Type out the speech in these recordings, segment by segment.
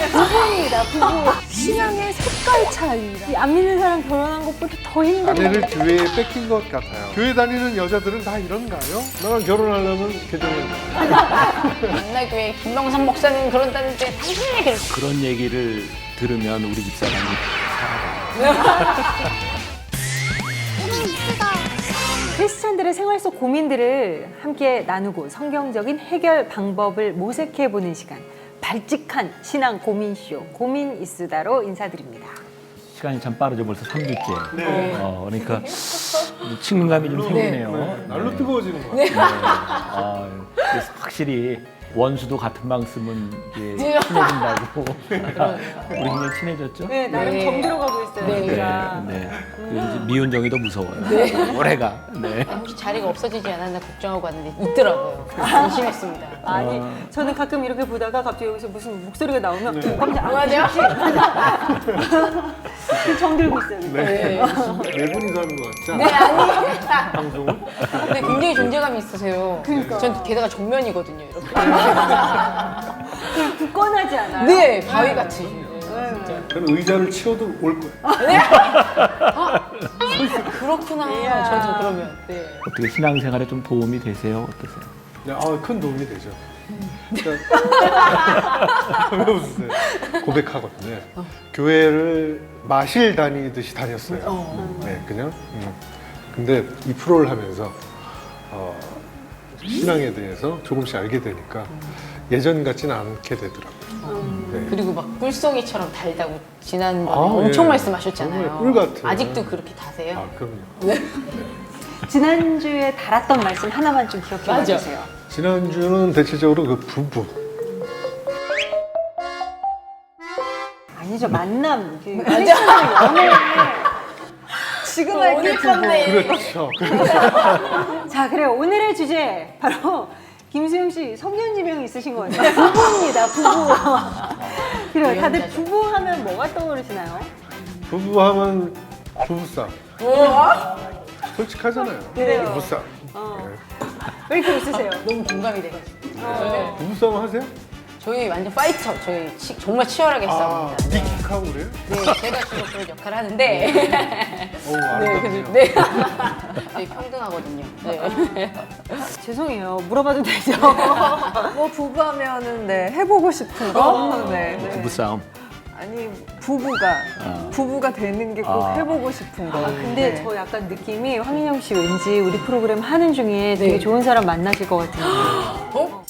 부부입니다, 부부. 신앙의 색깔 차이입니다. 안 믿는 사람 결혼한 것보다 더 힘든 아내를 교회에 뺏긴 것 같아요. 교회 다니는 여자들은 다 이런가요? 나랑 결혼하려면 개종해야 돼. 옛날 교회 김명삼 목사님 그런다는데 당신 얘기를 그런 얘기를 들으면 우리 집사람이 크리스찬들의 생활 속 고민들을 함께 나누고 성경적인 해결 방법을 모색해보는 시간, 발칙한 신앙 고민쇼 고민 이수다로 인사드립니다. 시간이 참 빠르죠. 벌써 3주째. 그러니까 친근감이 좀 생기네요. 날로 뜨거워지는 거야. 네. 그래서 확실히 원수도 같은 방 쓰면 이제 친해진다고. 우리 그냥 친해졌죠? 네, 나름 네. 정들어가고 있어요. 네. 진짜. 네. 그래서 이제 미운정이 더 무서워요. 올해가. 네. 혹시 자리가 없어지지 않았나 걱정하고 왔는데 있더라고요. 그래서 안심했습니다. 아니, 저는 가끔 이렇게 보다가 갑자기 여기서 무슨 목소리가 나오면 깜짝 뭐하죠? 정들고 있어요. 네. 네 분이서 하는 거 같지 네, 않아? 아니. 방송을? 근데 굉장히 존재감이 있으세요. 그러니까. 전 게다가 정면이거든요, 이렇게. 굳건하지 않아요? 네, 바위 같이. 진짜. 저는 의자를 치워도 올 거야. 네? 그렇구나. 이야. 저도 그러면. 네. 어떻게 신앙생활에 좀 도움이 되세요? 어떠세요? 네, 큰 도움이 되죠. 그러니까 왜 웃으세요? 고백하거든요. 교회를 마실 다니듯이 다녔어요. 네, 그냥. 근데 이 프로를 하면서 신앙에 대해서 조금씩 알게 되니까 예전 같지는 않게 되더라고요. 네. 그리고 막 꿀송이처럼 달다고 지난번에 아, 엄청 예. 말씀하셨잖아요. 정말 꿀 같아요. 아직도 그렇게 다세요? 아, 그럼요. 지난주에 달았던 말씀 하나만 좀 기억해 맞아. 주세요. 지난주는 대체적으로 그 부부. 아니죠, 만남. 맞아. 연애. 지금 할게 오늘 쳤네. 그렇죠. 자, 그래요. 오늘의 주제 바로 김수영 씨 성년지명이 있으신 거 같아요. 부부입니다, 부부. 그래요. 다들 부부 하면 뭐가 떠오르시나요? 부부 하면 부부싸움. 우와. 솔직하잖아요. 그래요. 부부싸움. 왜 이렇게 웃으세요? 너무 공감이 돼가지고. 네. 부부싸움 하세요? 저희 완전 파이터. 저희 정말 치열하게 싸웁니다. 네. 닉킥하고 그래요? 네, 제가 주로 그런 역할을 하는데. 어우, 네, 아름답네요. 그래서 네. 저희 평등하거든요. 네. 죄송해요. 물어봐도 되죠? 뭐 부부하면은 네 해보고 싶은 거. 네. 부부싸움. 아니 부부가 되는 게 꼭 아. 해보고 싶은 거. 근데 네. 저 약간 느낌이 황인영 씨 왠지 우리 프로그램 하는 중에 되게 네. 좋은 사람 만나실 것 같아요. 어?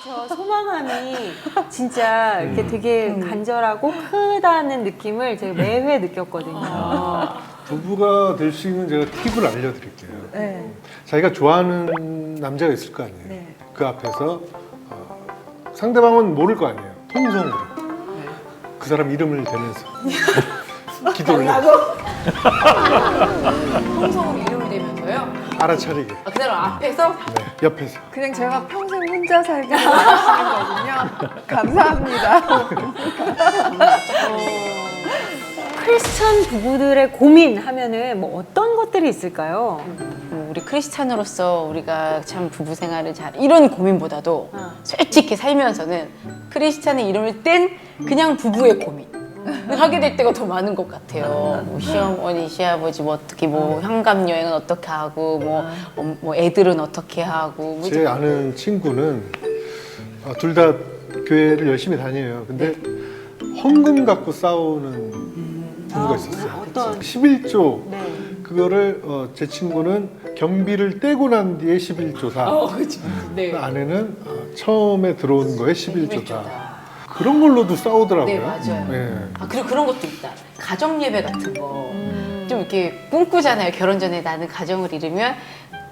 저 소망함이 진짜 이렇게 되게 간절하고 크다는 느낌을 제가 매회 느꼈거든요. 부부가 될 수 있는 제가 팁을 알려드릴게요. 네. 자기가 좋아하는 남자가 있을 거 아니에요. 네. 그 앞에서 상대방은 모를 거 아니에요. 통성으로. 그 사람 이름을 대면서 기도를 해요. 홍성으로 이름을 대면서요? 알아차리게. 아, 그 사람 앞에서? 네, 옆에서. 그냥 제가 평생 혼자 살기 원하시는 거군요. 감사합니다. 크리스천 부부들의 고민 하면은 뭐 어떤 것들이 있을까요? 우리 크리스찬으로서 우리가 참 부부 생활을 잘 이런 고민보다도 솔직히 살면서는 크리스찬의 이름을 뗀 그냥 부부의 고민 하게 될 때가 더 많은 것 같아요. 뭐 시어머니, 시아버지 뭐 어떻게 뭐 현감 여행은 어떻게 하고 뭐 애들은 어떻게 하고 뭐 제 아는 친구는 둘 다 교회를 열심히 다녀요. 근데 헌금 갖고 싸우는 부부가 있었어요. 어떤? 11조. 네. 그거를 제 친구는 경비를 떼고 난 뒤에 11조다. 그렇죠. 네. 그 아내는 처음에 들어온 거에 11조다. 그런 걸로도 싸우더라고요. 네, 맞아요. 네. 아, 그리고 그런 것도 있다. 가정 예배 같은 거. 좀 이렇게 꿈꾸잖아요. 결혼 전에 나는 가정을 이루면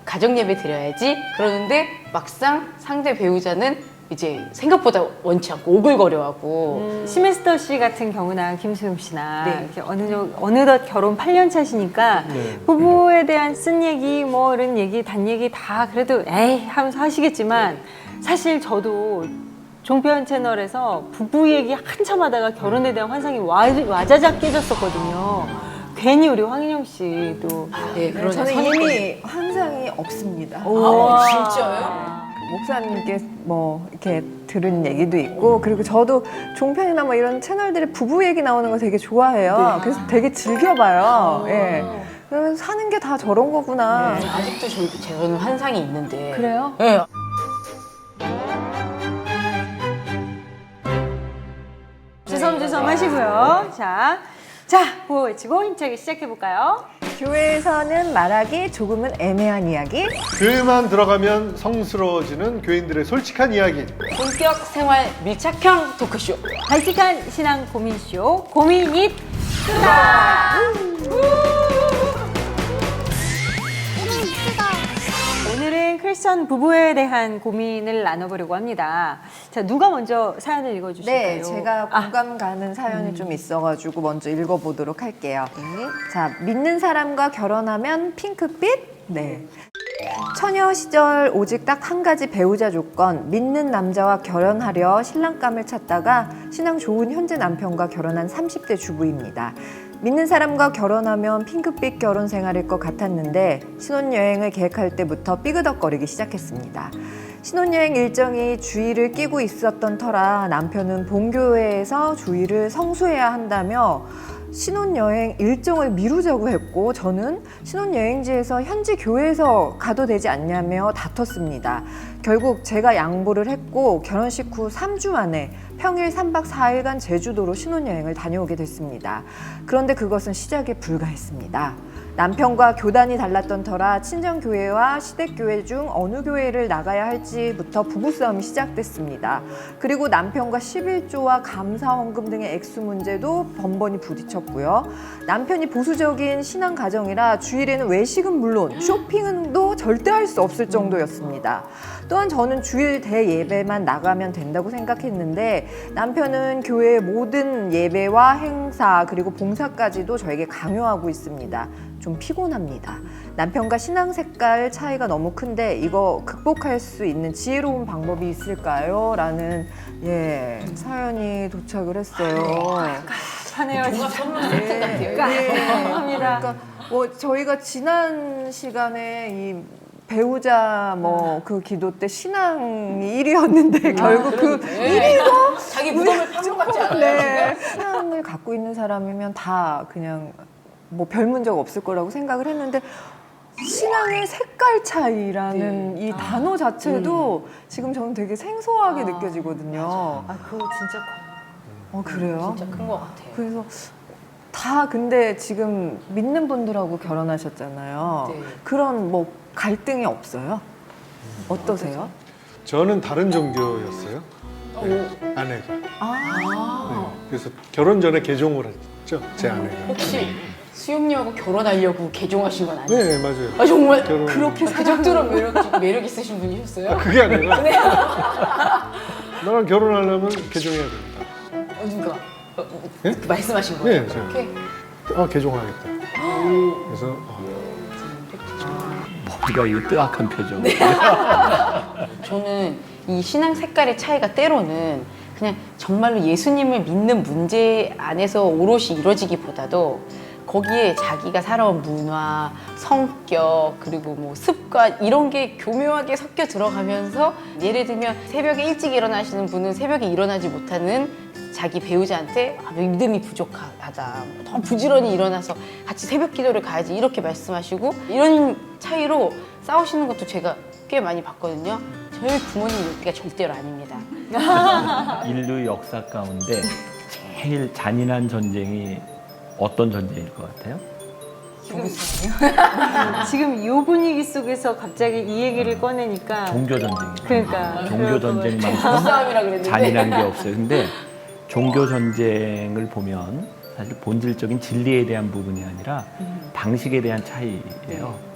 가정 예배 드려야지. 그러는데 막상 상대 배우자는 이제 생각보다 원치 않고 오글거려하고. 심에스터 씨 같은 경우나 김수영 씨나 네. 이렇게 어느덧 결혼 8년 차시니까 네. 부부에 대한 쓴 얘기 뭐 이런 얘기 단 얘기 다 그래도 에이 하면서 하시겠지만 사실 저도 종편 채널에서 부부 얘기 한참 하다가 결혼에 대한 환상이 와자작 깨졌었거든요. 괜히 우리 황인영 씨도 네, 그런 저는 이미 환상이 없습니다. 진짜요? 목사님께 뭐 이렇게 들은 얘기도 있고 그리고 저도 종편이나 뭐 이런 채널들의 부부 얘기 나오는 거 되게 좋아해요. 그래서 되게 즐겨봐요. 예. 그래서 사는 게 다 저런 거구나. 아직도 저는 환상이 있는데. 그래요? 네. 주섬주섬 하시고요. 자, 구호 외치고 힘차게 시작해볼까요? 교회에서는 말하기 조금은 애매한 이야기. 교회만 들어가면 성스러워지는 교인들의 솔직한 이야기. 본격 생활 밀착형 토크쇼. 발칙한 신앙 고민쇼 고민잇 쓰다. 오늘은 크리스천 부부에 대한 고민을 나눠보려고 합니다. 자, 누가 먼저 사연을 읽어주실까요? 네, 제가 공감 가는 사연이 좀 있어가지고 먼저 읽어보도록 할게요. 자, 믿는 사람과 결혼하면 핑크빛? 네. 처녀 시절 오직 딱 한 가지 배우자 조건, 믿는 남자와 결혼하려 신랑감을 찾다가 신앙 좋은 현재 남편과 결혼한 30대 주부입니다. 믿는 사람과 결혼하면 핑크빛 결혼 생활일 것 같았는데 신혼여행을 계획할 때부터 삐그덕거리기 시작했습니다. 신혼여행 일정이 주일을 끼고 있었던 터라 남편은 본교회에서 주일을 성수해야 한다며 신혼여행 일정을 미루자고 했고 저는 신혼여행지에서 현지 교회에서 가도 되지 않냐며 다퉜습니다. 결국 제가 양보를 했고 결혼식 후 3주 만에 평일 3박 4일간 제주도로 신혼여행을 다녀오게 됐습니다. 그런데 그것은 시작에 불과했습니다. 남편과 교단이 달랐던 터라 친정교회와 시댁교회 중 어느 교회를 나가야 할지부터 부부싸움이 시작됐습니다. 그리고 남편과 11조와 감사헌금 등의 액수 문제도 번번이 부딪혔고요. 남편이 보수적인 신앙 가정이라 주일에는 외식은 물론 쇼핑도 절대 할 수 없을 정도였습니다. 또한 저는 주일 대예배만 나가면 된다고 생각했는데 남편은 교회의 모든 예배와 행사 그리고 봉사까지도 저에게 강요하고 있습니다. 좀 피곤합니다. 남편과 신앙 색깔 차이가 너무 큰데 이거 극복할 수 있는 지혜로운 방법이 있을까요? 라는 사연이 도착을 했어요. 하네요. 종합 선물 세트 같아요. 합니다. 그러니까 뭐 저희가 지난 시간에 이 배우자 뭐 그 기도 때 신앙이 1위였는데 결국 그 1위도 자기 무덤을 파는 것 같지 않아요? 네. 신앙을 갖고 있는 사람이면 다 그냥 뭐 별 문제가 없을 거라고 생각을 했는데 신앙의 색깔 차이라는 이 단어 자체도 지금 저는 되게 생소하게 느껴지거든요. 아, 그거 진짜 그래요? 진짜 큰 것 같아요. 그래서 다 근데 지금 믿는 분들하고 결혼하셨잖아요. 네. 그런 뭐 갈등이 없어요? 어떠세요? 저는 다른 종교였어요. 네, 아내가. 아, 네, 그래서 결혼 전에 개종을 했죠, 제 아내가. 혹시 수용료하고 결혼하려고 개종하신 건 아니에요? 네, 맞아요. 아 정말 결혼- 그렇게 그 정도로 매력 있으신 분이셨어요? 그게 아니라 나랑 결혼하려면 개종해야 된다. 누가? 예? 말씀하신 거예요? 네, 제가. 오케이. 개종하겠다. 그래서 머리가 이거 뜨악한 표정. 저는 이 신앙 색깔의 차이가 때로는 그냥 정말로 예수님을 믿는 문제 안에서 오롯이 이루어지기보다도 거기에 자기가 살아온 문화, 성격, 그리고 뭐 습관 이런 게 교묘하게 섞여 들어가면서 예를 들면 새벽에 일찍 일어나시는 분은 새벽에 일어나지 못하는 자기 배우자한테 믿음이 부족하다. 너무 부지런히 일어나서 같이 새벽 기도를 가야지 이렇게 말씀하시고 이런 차이로 싸우시는 것도 제가 꽤 많이 봤거든요. 저희 부모님 얘기가 절대로 아닙니다. 인류 역사 가운데 제일 잔인한 전쟁이 어떤 전쟁일 것 같아요? 지금 이 분위기 속에서 갑자기 이 얘기를 꺼내니까 종교 전쟁이에요. 그러니까 종교 전쟁만큼 싸움이라 그랬는데. 잔인한 게 없어요. 근데 종교 전쟁을 보면 사실 본질적인 진리에 대한 부분이 아니라 방식에 대한 차이예요.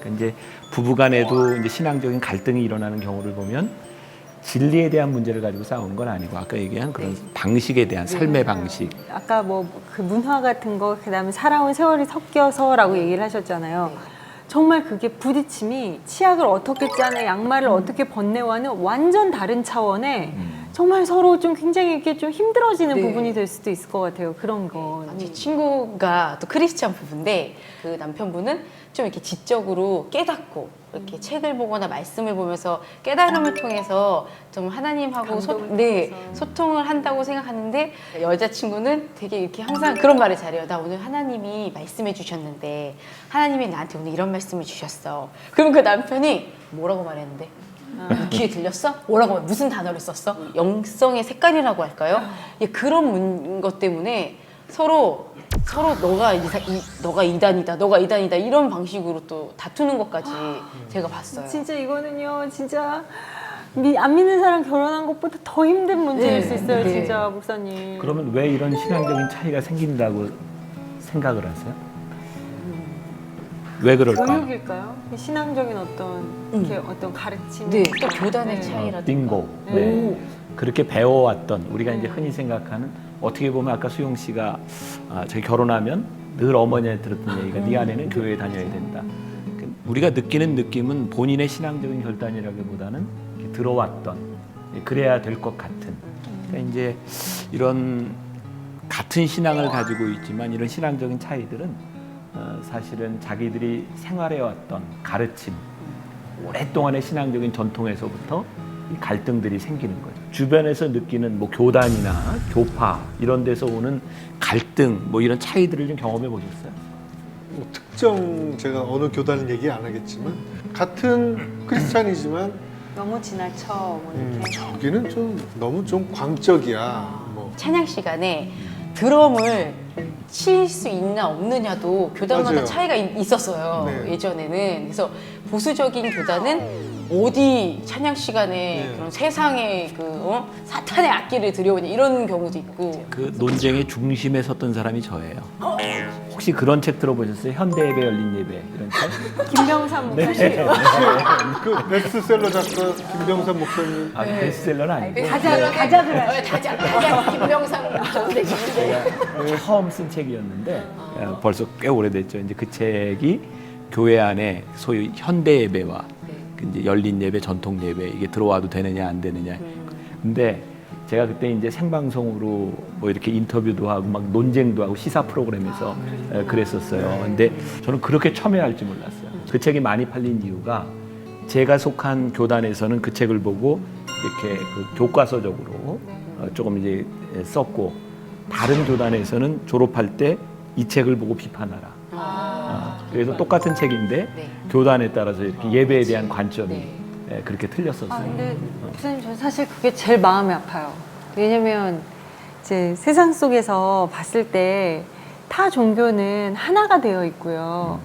그러니까 이제 부부간에도 이제 신앙적인 갈등이 일어나는 경우를 보면 진리에 대한 문제를 가지고 싸우는 건 아니고 아까 얘기한 그런 방식에 대한 삶의 방식. 아까 뭐 그 문화 같은 거 그다음에 살아온 세월이 섞여서라고 얘기를 하셨잖아요. 정말 그게 부딪힘이 치약을 어떻게 짜내, 양말을 어떻게 번내와는 완전 다른 차원의 정말 서로 좀 굉장히 이렇게 좀 힘들어지는 네. 부분이 될 수도 있을 것 같아요. 그런 건. 제 친구가 또 크리스찬 부부인데 그 남편분은 좀 이렇게 지적으로 깨닫고 이렇게 책을 보거나 말씀을 보면서 깨달음을 통해서 좀 하나님하고 감동을 통해서. 소통을 한다고 생각하는데 여자친구는 되게 이렇게 항상 그런 말을 잘해요. 나 오늘 하나님이 말씀해 주셨는데 하나님이 나한테 오늘 이런 말씀을 주셨어. 그럼 그 남편이 뭐라고 말했는데? 귀에 들렸어? 뭐라고 무슨 단어를 썼어? 영성의 색깔이라고 할까요? 예, 그런 것 때문에 서로 너가 이단이다, 너가 이단이다 이런 방식으로 또 다투는 것까지 제가 봤어요. 진짜 이거는요, 진짜 안 믿는 사람 결혼한 것보다 더 힘든 문제일 수 있어요, 네. 진짜 목사님. 그러면 왜 이런 신앙적인 차이가 생긴다고 생각을 하세요? 왜 그럴까요? 교육일까요? 신앙적인 이렇게 어떤 가르침. 네, 또 교단의 네. 차이라든가. 빙고. 네. 그렇게 배워왔던 우리가 이제 흔히 생각하는 어떻게 보면 아까 수용 씨가 저희 결혼하면 늘 어머니한테 들었던 얘기가 네 아내는 교회에 다녀야 된다. 우리가 느끼는 느낌은 본인의 신앙적인 결단이라기보다는 이렇게 들어왔던 그래야 될 것 같은. 그러니까 이제 이런 같은 신앙을 가지고 있지만 이런 신앙적인 차이들은 사실은 자기들이 생활해왔던 가르침, 오랫동안의 신앙적인 전통에서부터 이 갈등들이 생기는 거죠. 주변에서 느끼는 뭐 교단이나 교파 이런 데서 오는 갈등, 뭐 이런 차이들을 좀 경험해 보셨어요? 뭐 특정 제가 어느 교단을 얘기 안 하겠지만 같은 크리스찬이지만 너무 지나쳐 뭐 이렇게. 저기는 좀 너무 좀 광적이야. 뭐 찬양 시간에 드럼을 칠 수 있나 없느냐도 교단마다 맞아요. 차이가 있었어요. 네. 예전에는. 그래서 보수적인 교단은 어디 찬양 시간에 네. 그런 세상의 사탄의 악기를 들여오냐 이런 경우도 있고. 그 논쟁의 중심에 섰던 사람이 저예요. 혹시 그런 책 들어보셨어요? 현대 예배, 열린 예배 이런 책? 김병삼 네. 목사님. 그 베스트셀러 작가 김병삼 목사님 아, 베스트셀러는 아니고 다작을 하시죠. 다자 김병삼 처음 쓴 책이었는데 벌써 꽤 오래됐죠. 이제 그 책이 교회 안에 소위 현대 예배와 그 이제 열린 예배, 전통 예배 이게 들어와도 되느냐 안 되느냐. 근데 제가 그때 이제 생방송으로 뭐 이렇게 인터뷰도 하고 막 논쟁도 하고 시사 프로그램에서 그랬었어요. 근데 저는 그렇게 첨예할 줄 몰랐어요. 그 책이 많이 팔린 이유가 제가 속한 교단에서는 그 책을 보고 이렇게 그 교과서적으로 조금 이제 썼고 다른 교단에서는 졸업할 때 이 책을 보고 비판하라. 그래서 똑같은 책인데 네. 교단에 따라서 이렇게 예배에 대한 관점이 그렇게 틀렸었어요. 근데 목사님 저는 사실 그게 제일 마음이 아파요. 왜냐면 이제 세상 속에서 봤을 때 타 종교는 하나가 되어 있고요.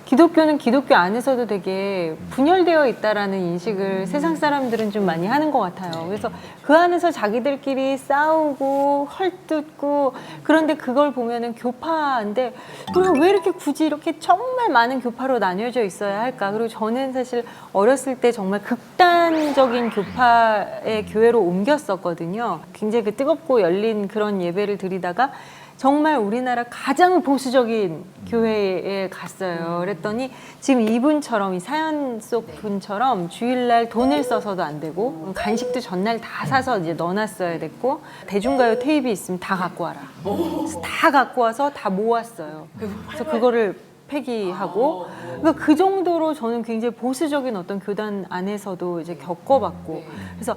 기독교는 기독교 안에서도 되게 분열되어 있다라는 인식을 세상 사람들은 좀 많이 하는 것 같아요. 그래서 그 안에서 자기들끼리 싸우고 헐뜯고 그런데 그걸 보면은 교파인데 우리가 왜 이렇게 굳이 이렇게 정말 많은 교파로 나뉘어져 있어야 할까? 그리고 저는 사실 어렸을 때 정말 극단적인 교파의 교회로 옮겼었거든요. 굉장히 그 뜨겁고 열린 그런 예배를 드리다가 정말 우리나라 가장 보수적인 교회에 갔어요. 그랬더니 지금 이분처럼 이 사연 속 분처럼 주일날 돈을 써서도 안 되고 간식도 전날 다 사서 이제 넣어놨어야 됐고 대중가요 테이프 있으면 다 갖고 와라. 그래서 다 갖고 와서 다 모았어요. 그래서 그거를 폐기하고 그러니까 그 정도로 저는 굉장히 보수적인 어떤 교단 안에서도 이제 겪어봤고 그래서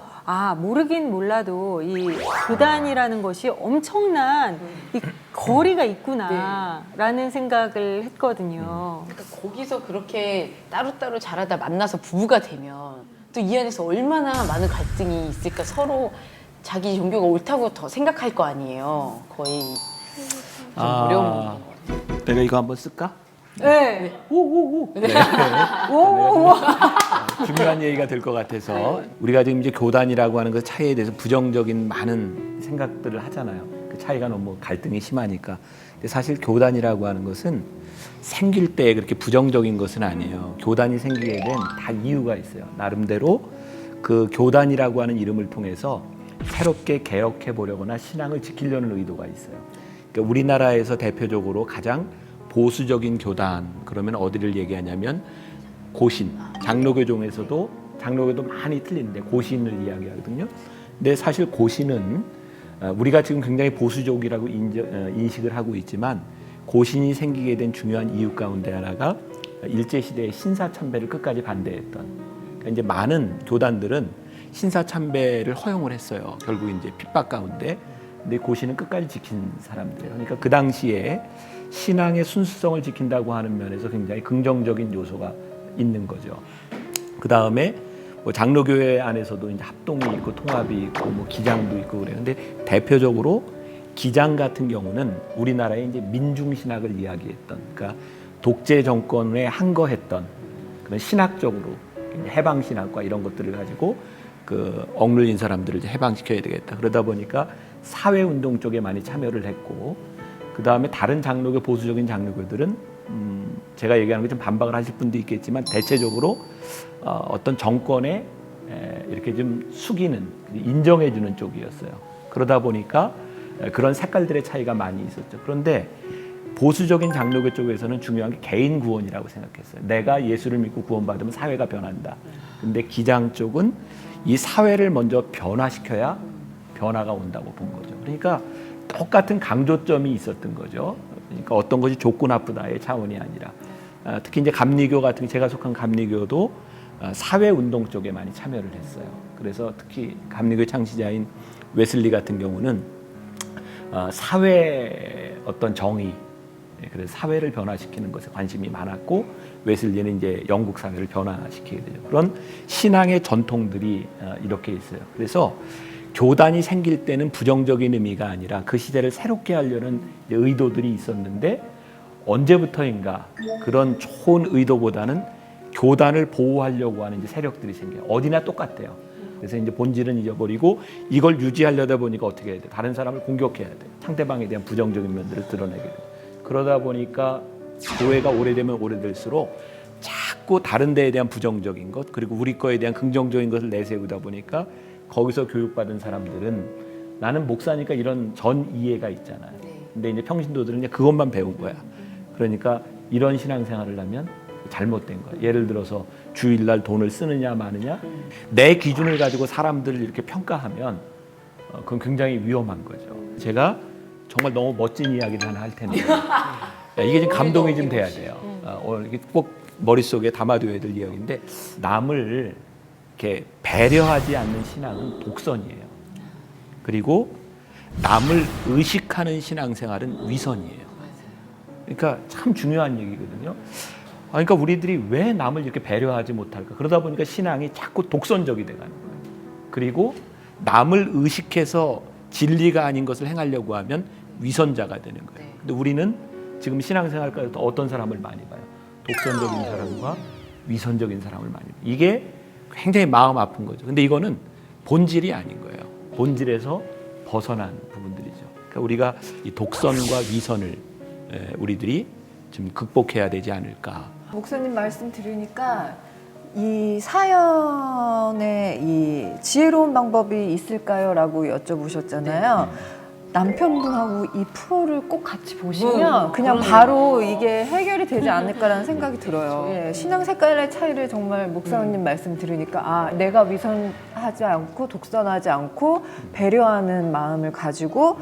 모르긴 몰라도 이 교단이라는 것이 엄청난 이 거리가 있구나라는 생각을 했거든요. 그러니까 거기서 그렇게 따로따로 자라다 만나서 부부가 되면 또 이 안에서 얼마나 많은 갈등이 있을까. 서로 자기 종교가 옳다고 더 생각할 거 아니에요. 거의 좀 어려운 것 같아요. 내가 이거 한번 쓸까? 네. 중요한 얘기가 될 것 같아서 우리가 지금 이제 교단이라고 하는 그 차이에 대해서 부정적인 많은 생각들을 하잖아요. 그 차이가 너무 갈등이 심하니까. 근데 사실 교단이라고 하는 것은 생길 때 그렇게 부정적인 것은 아니에요. 교단이 생기게 된 다 이유가 있어요. 나름대로 그 교단이라고 하는 이름을 통해서 새롭게 개혁해 보려거나 신앙을 지키려는 의도가 있어요. 그러니까 우리나라에서 대표적으로 가장 보수적인 교단 그러면 어디를 얘기하냐면 고신, 장로교 장로교도 많이 틀리는데 고신을 이야기하거든요. 근데 사실 고신은 우리가 지금 굉장히 보수적이라고 인식을 하고 있지만 고신이 생기게 된 중요한 이유 가운데 하나가 일제시대의 신사참배를 끝까지 반대했던, 그러니까 이제 많은 교단들은 신사참배를 허용을 했어요. 결국 이제 핍박 가운데. 근데 고신은 끝까지 지킨 사람들이에요. 그러니까 그 당시에 신앙의 순수성을 지킨다고 하는 면에서 굉장히 긍정적인 요소가 있는 거죠. 그 다음에 뭐 장로교회 안에서도 이제 합동이 있고 통합이 있고 뭐 기장도 있고 그래요. 근데 대표적으로 기장 같은 경우는 우리나라의 이제 민중신학을 이야기했던, 그러니까 독재 정권에 항거했던 그런 신학적으로 해방신학과 이런 것들을 가지고 그 억눌린 사람들을 이제 해방시켜야 되겠다. 그러다 보니까 사회운동 쪽에 많이 참여를 했고, 그 다음에 다른 장로교, 보수적인 장로교들은 제가 얘기하는 게 좀 반박을 하실 분도 있겠지만 대체적으로 어떤 정권에 이렇게 좀 숙이는, 인정해주는 쪽이었어요. 그러다 보니까 그런 색깔들의 차이가 많이 있었죠. 그런데 보수적인 장로교 쪽에서는 중요한 게 개인 구원이라고 생각했어요. 내가 예수를 믿고 구원받으면 사회가 변한다. 근데 기장 쪽은 이 사회를 먼저 변화시켜야 변화가 온다고 본 거죠. 그러니까 똑같은 강조점이 있었던 거죠. 그러니까 어떤 것이 좋고 나쁘다의 차원이 아니라, 특히 이제 감리교 같은, 제가 속한 감리교도 사회 운동 쪽에 많이 참여를 했어요. 그래서 특히 감리교 창시자인 웨슬리 같은 경우는 사회 어떤 정의, 그래서 사회를 변화시키는 것에 관심이 많았고, 웨슬리는 이제 영국 사회를 변화시키게 되죠. 그런 신앙의 전통들이 이렇게 있어요. 그래서 교단이 생길 때는 부정적인 의미가 아니라 그 시대를 새롭게 하려는 의도들이 있었는데, 언제부터인가 그런 좋은 의도보다는 교단을 보호하려고 하는 이제 세력들이 생겨요. 어디나 똑같대요. 그래서 이제 본질은 잊어버리고 이걸 유지하려다 보니까 어떻게 해야 돼? 다른 사람을 공격해야 돼. 상대방에 대한 부정적인 면들을 드러내게 돼. 그러다 보니까 교회가 오래되면 오래될수록 자꾸 다른 데에 대한 부정적인 것, 그리고 우리 거에 대한 긍정적인 것을 내세우다 보니까 거기서 교육받은 사람들은 나는 목사니까 이런 전 이해가 있잖아요. 근데 이제 평신도들은 이제 그것만 배운 거야. 그러니까 이런 신앙생활을 하면 잘못된 거야. 예를 들어서 주일날 돈을 쓰느냐 마느냐, 내 기준을 가지고 사람들을 이렇게 평가하면 그건 굉장히 위험한 거죠. 제가 정말 너무 멋진 이야기를 하나 할 텐데 이게 좀 감동이 좀 돼야 돼요. 이게 꼭 머릿속에 담아둬야 될 이야기인데, 남을 이렇게 배려하지 않는 신앙은 독선이에요. 그리고 남을 의식하는 신앙생활은 위선이에요. 그러니까 참 중요한 얘기거든요. 그러니까 우리들이 왜 남을 이렇게 배려하지 못할까? 그러다 보니까 신앙이 자꾸 독선적이 돼가는 거예요. 그리고 남을 의식해서 진리가 아닌 것을 행하려고 하면 위선자가 되는 거예요. 근데 우리는 지금 신앙생활까지 어떤 사람을 많이 봐요? 독선적인 사람과 위선적인 사람을 많이 봐요. 이게 굉장히 마음 아픈 거죠. 근데 이거는 본질이 아닌 거예요. 본질에서 벗어난 부분들이죠. 그러니까 우리가 이 독선과 위선을 우리들이 좀 극복해야 되지 않을까. 목사님 말씀 들으니까 이 사연에 이 지혜로운 방법이 있을까요? 라고 여쭤보셨잖아요. 남편분하고 이 프로를 꼭 같이 보시면 그냥 바로 이게 해결이 되지 않을까라는 생각이 들어요. 예, 신앙 색깔의 차이를 정말 목사님 말씀 들으니까 내가 위선하지 않고 독선하지 않고 배려하는 마음을 가지고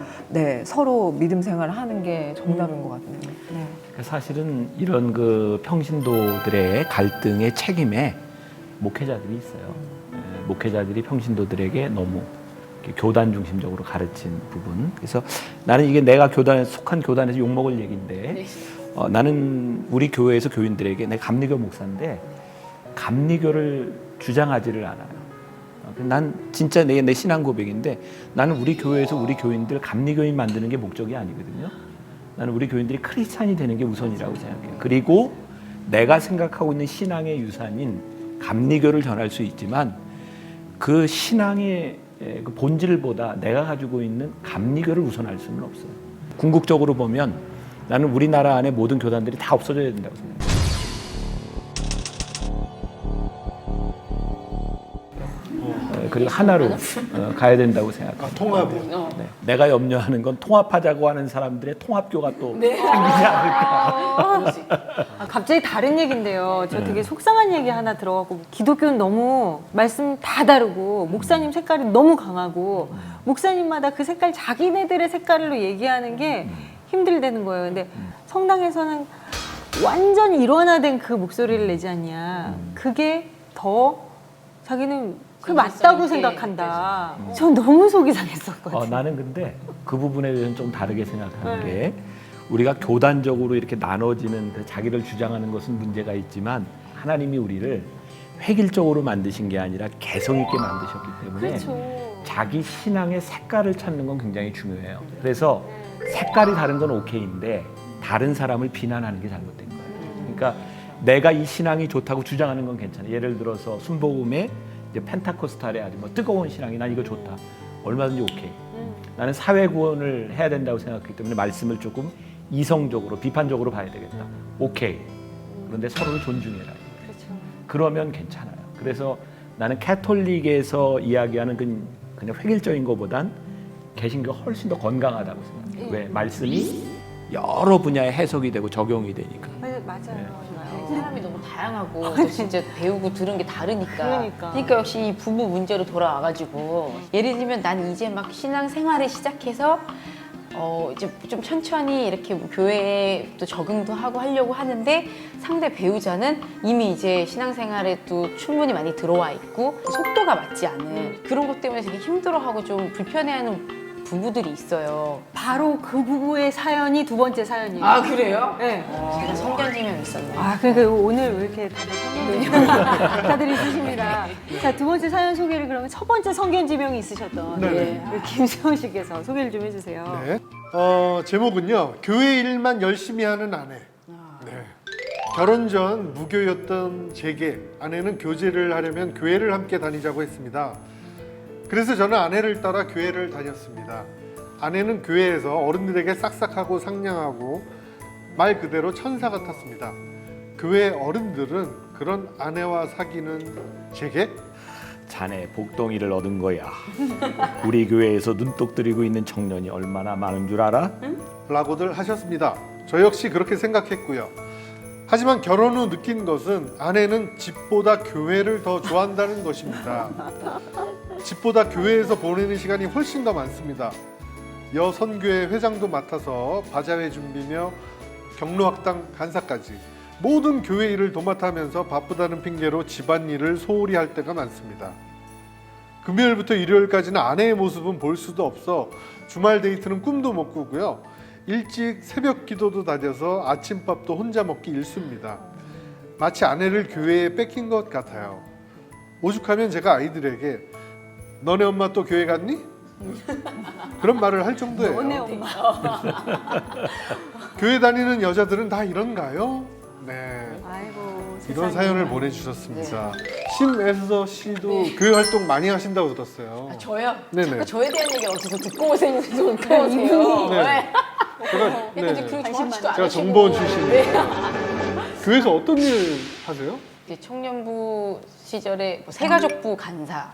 서로 믿음 생활을 하는 게 정답인 것 같네요. 네. 사실은 이런 그 평신도들의 갈등의 책임에 목회자들이 있어요. 목회자들이 평신도들에게 너무 교단 중심적으로 가르친 부분. 그래서 나는 이게 내가 속한 교단에서 욕먹을 얘기인데, 나는 우리 교회에서 교인들에게, 내가 감리교 목사인데 감리교를 주장하지를 않아요. 난 진짜 내 신앙 고백인데, 나는 우리 교회에서 우리 교인들 감리교인 만드는 게 목적이 아니거든요. 나는 우리 교인들이 크리스찬이 되는 게 우선이라고 생각해요. 그리고 내가 생각하고 있는 신앙의 유산인 감리교를 전할 수 있지만 그 신앙의 그 본질보다 내가 가지고 있는 감리교를 우선할 수는 없어요. 궁극적으로 보면 나는 우리나라 안에 모든 교단들이 다 없어져야 된다고 생각해요. 그리고 하나로 가야 된다고 생각합니다. 아, 통합이. 네. 내가 염려하는 건 통합하자고 하는 사람들의 통합교가 또 생기지 않을까. 갑자기 다른 얘기인데요. 저 되게 속상한 얘기 하나 들어가고 기독교는 너무 말씀 다 다르고 목사님 색깔이 너무 강하고 목사님마다 그 색깔 자기네들의 색깔로 얘기하는 게 힘들다는 거예요. 근데 성당에서는 완전 일원화된 그 목소리를 내지 않냐. 그게 더 자기는 그게 맞다고 생각한다. 전 너무 속이 상했었거든요. 나는 근데 그 부분에 대해서는 좀 다르게 생각하는 게 우리가 교단적으로 이렇게 나눠지는 그 자기를 주장하는 것은 문제가 있지만 하나님이 우리를 획일적으로 만드신 게 아니라 개성 있게 만드셨기 때문에 그렇죠. 자기 신앙의 색깔을 찾는 건 굉장히 중요해요. 그래서 색깔이 다른 건 오케이인데 다른 사람을 비난하는 게 잘못된 거예요. 그러니까 내가 이 신앙이 좋다고 주장하는 건 괜찮아. 예를 들어서 순복음에 이제 펜타코스탈의 아주 뭐 뜨거운 신앙이 난 이거 좋다. 얼마든지 오케이. 나는 사회 구원을 해야 된다고 생각하기 때문에 말씀을 조금 이성적으로 비판적으로 봐야 되겠다. 오케이. 그런데 서로를 존중해라. 그렇죠. 그러면 괜찮아요. 그래서 나는 캐톨릭에서 이야기하는 그냥 획일적인 것보단 개신교가 훨씬 더 건강하다고 생각해요. 왜? 말씀이 여러 분야에 해석이 되고 적용이 되니까. 맞아요. 사람이 너무 다양하고 또 진짜 배우고 들은 게 다르니까. 그러니까. 역시 이 부부 문제로 돌아와가지고 예를 들면 난 이제 막 신앙 생활을 시작해서 이제 좀 천천히 이렇게 뭐 교회에 또 적응도 하고 하려고 하는데 상대 배우자는 이미 이제 신앙생활에 또 충분히 많이 들어와 있고 속도가 맞지 않은 그런 것 때문에 되게 힘들어하고 좀 불편해하는 부부들이 있어요. 바로 그 부부의 사연이 두 번째 사연이에요. 아 그래요? 네. 제가 성견지명 있었네요. 그러니까 오늘 왜 이렇게 다들 있으십니다. 자, 두 번째 사연 소개를 그러면 첫 번째 성견지명이 있으셨던 네. 우리 김수영 씨께서 소개를 좀 해주세요. 네. 제목은요. 교회 일만 열심히 하는 아내. 네. 결혼 전 무교였던 제게 아내는 교제를 하려면 교회를 함께 다니자고 했습니다. 그래서 저는 아내를 따라 교회를 다녔습니다. 아내는 교회에서 어른들에게 싹싹하고 상냥하고 말 그대로 천사 같았습니다. 교회 어른들은 그런 아내와 사귀는 제게 자네 복덩이를 얻은 거야. 우리 교회에서 눈독 들이고 있는 청년이 얼마나 많은 줄 알아? 라고들 하셨습니다. 저 역시 그렇게 생각했고요. 하지만 결혼 후 느낀 것은 아내는 집보다 교회를 더 좋아한다는 것입니다. 집보다 교회에서 보내는 시간이 훨씬 더 많습니다. 여선교회 회장도 맡아서 바자회 준비며 경로학당 간사까지 모든 교회 일을 도맡아 하면서 바쁘다는 핑계로 집안일을 소홀히 할 때가 많습니다. 금요일부터 일요일까지는 아내의 모습은 볼 수도 없어 주말 데이트는 꿈도 못 꾸고요. 일찍 새벽 기도도 다녀서 아침밥도 혼자 먹기 일쑤입니다. 마치 아내를 교회에 뺏긴 것 같아요. 오죽하면 제가 아이들에게 너네 엄마 또 교회 갔니? 그런 말을 할 정도예요. 너네 엄마. 교회 다니는 여자들은 다 이런가요? 네. 아이고. 이런 세상에. 사연을 보내주셨습니다. 심애서 씨도 교회 활동 많이 하신다고 들었어요. 저요? 네네. 자꾸 저에 대한 얘기를 어디서 듣고 오세요? 오세요? 네. 제가, 약간 이제 그런 좋아하지도 않으시고 제가 정보원 출신이에요. 교회에서 어떤 일 하세요? 이제 청년부 시절에 뭐 새가족부 간사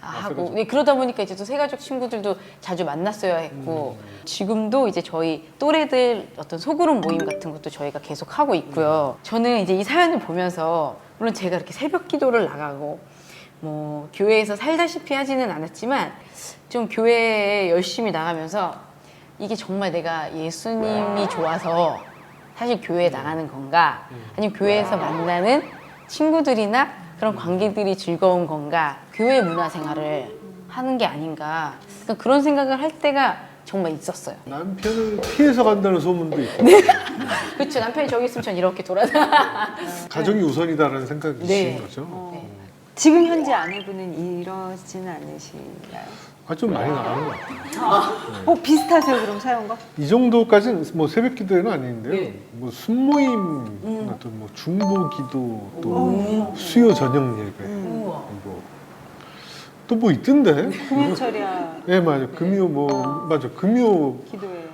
하고 새가족. 네, 그러다 보니까 이제 또 새가족 친구들도 자주 만났어야 했고 지금도 이제 저희 또래들 어떤 소그룹 모임 같은 것도 저희가 계속 하고 있고요. 저는 이제 이 사연을 보면서 물론 제가 이렇게 새벽 기도를 나가고 뭐 교회에서 살다시피 하지는 않았지만 좀 교회에 열심히 나가면서 이게 정말 내가 예수님이 좋아서 사실 교회에 나가는 건가 아니면 교회에서 만나는 친구들이나 그런 관계들이 즐거운 건가 교회 문화생활을 하는 게 아닌가 그러니까 그런 생각을 할 때가 정말 있었어요. 남편을 피해서 간다는 소문도 있고 그렇죠. 남편이 저기 있으면 전 이렇게 돌아다녀. 가정이 우선이다라는 생각이신 네. 거죠? 지금 현재 아내분은 이러지는 않으신가요? 좀 많이 나가는 것 같아요. 비슷하세요 그럼 사연과? 이 정도까지는 뭐 새벽 기도회는 아닌데요. 뭐 순모임, 또 뭐 중보 기도, 또 수요 저녁 예배, 또 뭐 있던데? 금요철이야 네 맞아. 금요 뭐 맞아. 금요 기도해요.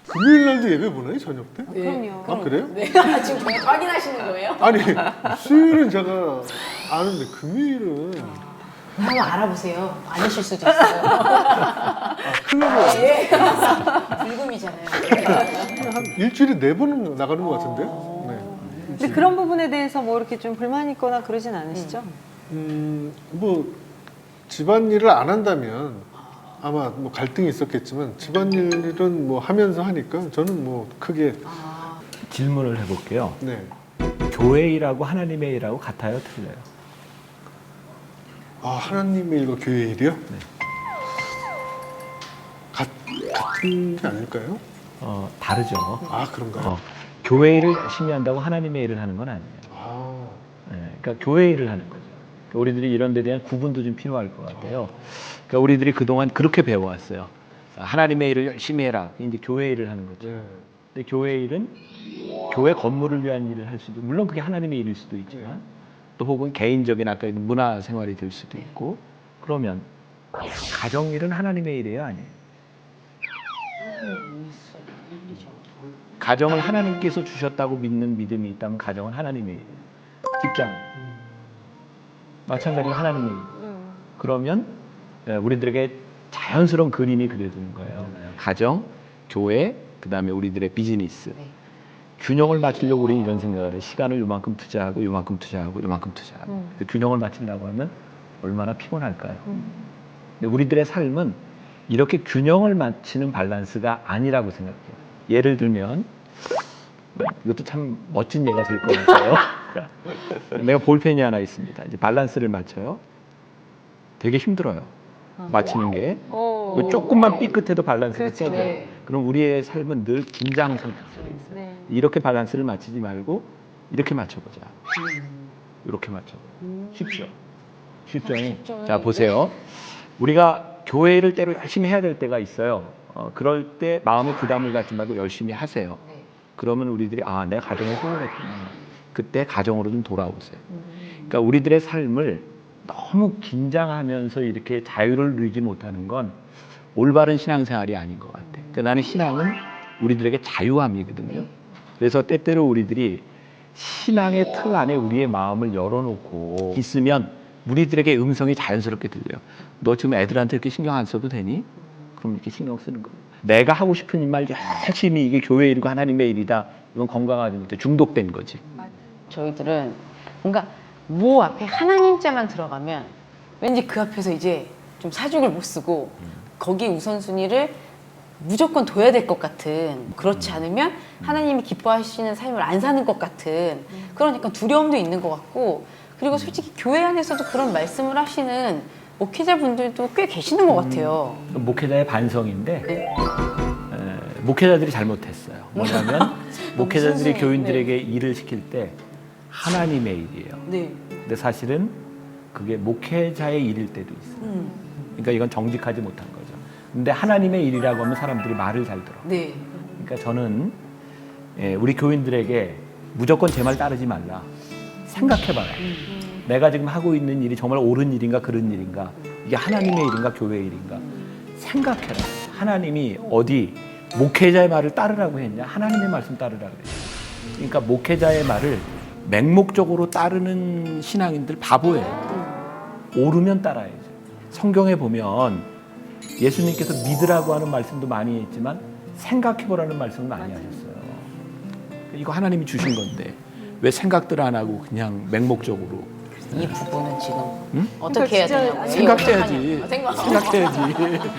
금요일 날도 예배 보나요 저녁 때? 그럼요. 아 그래요? 네. 지금 정말 확인하시는 거예요? 아니 수요일은 제가 아는데 금요일은 한번 알아보세요. 아니실 수도 있어요. 불금이잖아요. 한 일주일에 4번은 나가는 것 같은데요. 네. 근데 그런 부분에 대해서 뭐 이렇게 좀 불만 있거나 그러진 않으시죠? 뭐 집안일을 안 한다면 아마 뭐 갈등이 있었겠지만 집안일은 뭐 하면서 하니까 저는 뭐 크게 질문을 해볼게요. 네. 교회 일하고 하나님의 일하고 같아요, 틀려요? 아 하나님의 일과 교회의 일이요? 같은 게 아닐까요? 다르죠. 아 그런가요? 교회 일을 열심히 한다고 하나님의 일을 하는 건 아니에요. 아, 그러니까 교회 일을 하는 거죠. 그러니까 우리들이 이런 데 대한 구분도 좀 필요할 것 같아요. 그러니까 우리들이 그동안 그렇게 배워왔어요. 하나님의 일을 열심히 해라. 이제 교회 일을 하는 거죠. 네. 근데 교회 일은 교회 건물을 위한 일을 할 수도, 물론 그게 하나님의 일일 수도 있지만 또 혹은 개인적인 아까 문화 생활이 될 수도 있고, 그러면 가정 일은 하나님의 일이에요, 아니에요? 가정을 하나님께서 주셨다고 믿는 믿음이 있다면 가정은 하나님의 일이에요. 직장 마찬가지로 하나님의 일. 그러면 우리들에게 자연스러운 그림이 그려지는 거예요. 가정, 교회, 그 다음에 우리들의 비즈니스. 균형을 맞추려고 우리는 이런 생각을 해요. 시간을 요만큼 투자하고 요만큼 투자하고 요만큼 투자하고. 균형을 맞추려고 하면 얼마나 피곤할까요? 근데 우리들의 삶은 이렇게 균형을 맞추는 밸런스가 아니라고 생각해요. 예를 들면 이것도 참 멋진 예가 될 것 같아요. 내가 볼펜이 하나 있습니다. 이제 밸런스를 맞춰요. 되게 힘들어요. 맞추는 게. 조금만 삐끗해도 밸런스가 그렇죠. 깨져요. 네. 그럼 우리의 삶은 늘 긴장 상태 속에 있어요. 네. 이렇게 밸런스를 맞추지 말고 이렇게 맞춰보자. 이렇게 맞춰. 쉽죠? 쉽죠? 자, 보세요. 우리가 교회를 때로 열심히 해야 될 때가 있어요. 그럴 때 마음의 부담을 갖지 말고 열심히 하세요. 그러면 우리들이 내가 가정에 소홀했구나. 그때 가정으로 좀 돌아오세요. 그러니까 우리들의 삶을 너무 긴장하면서 이렇게 자유를 누리지 못하는 건 올바른 신앙생활이 아닌 것 같아요. 그러니까 나는 신앙은 우리들에게 자유함이거든요. 그래서 때때로 우리들이 신앙의 틀 안에 우리의 마음을 열어놓고 있으면 우리들에게 음성이 자연스럽게 들려요. 너 지금 애들한테 이렇게 신경 안 써도 되니? 그럼 이렇게 신경 쓰는 거예요. 내가 하고 싶은 말 열심히 이게 교회 일이고 하나님의 일이다. 이건 건강하지 못해 중독된 거지. 저희들은 뭔가 뭐 앞에 하나님자만 들어가면 왠지 그 앞에서 이제 좀 사죽을 못 쓰고 거기 우선순위를 무조건 둬야 될 것 같은, 그렇지 않으면 하나님이 기뻐하시는 삶을 안 사는 것 같은 그런 약간 두려움도 있는 것 같고, 그리고 솔직히 교회 안에서도 그런 말씀을 하시는 목회자분들도 꽤 계시는 것 같아요. 목회자의 반성인데 네. 목회자들이 잘못했어요. 뭐냐면 목회자들이 무슨 교인들에게 일을 시킬 때 하나님의 일이에요. 네. 근데 사실은 그게 목회자의 일일 때도 있어요. 그러니까 이건 정직하지 못한 거죠. 근데 하나님의 일이라고 하면 사람들이 말을 잘 들어. 네. 그러니까 저는 우리 교인들에게 무조건 제 말 따르지 말라. 생각해봐라. 내가 지금 하고 있는 일이 정말 옳은 일인가 그런 일인가, 이게 하나님의 일인가 교회의 일인가 생각해라. 하나님이 어디 목회자의 말을 따르라고 했냐? 하나님의 말씀 따르라고 했냐? 그러니까 목회자의 말을 맹목적으로 따르는 신앙인들 바보예요. 옳으면 따라야죠. 성경에 보면 예수님께서 믿으라고 하는 말씀도 많이 했지만 생각해보라는 말씀을 많이 하셨어요. 이거 하나님이 주신 건데 왜 생각들 안 하고 그냥 맹목적으로. 이 부분은 지금 응? 어떻게 해야 진짜 되냐고요? 생각해야지. 생각해야지.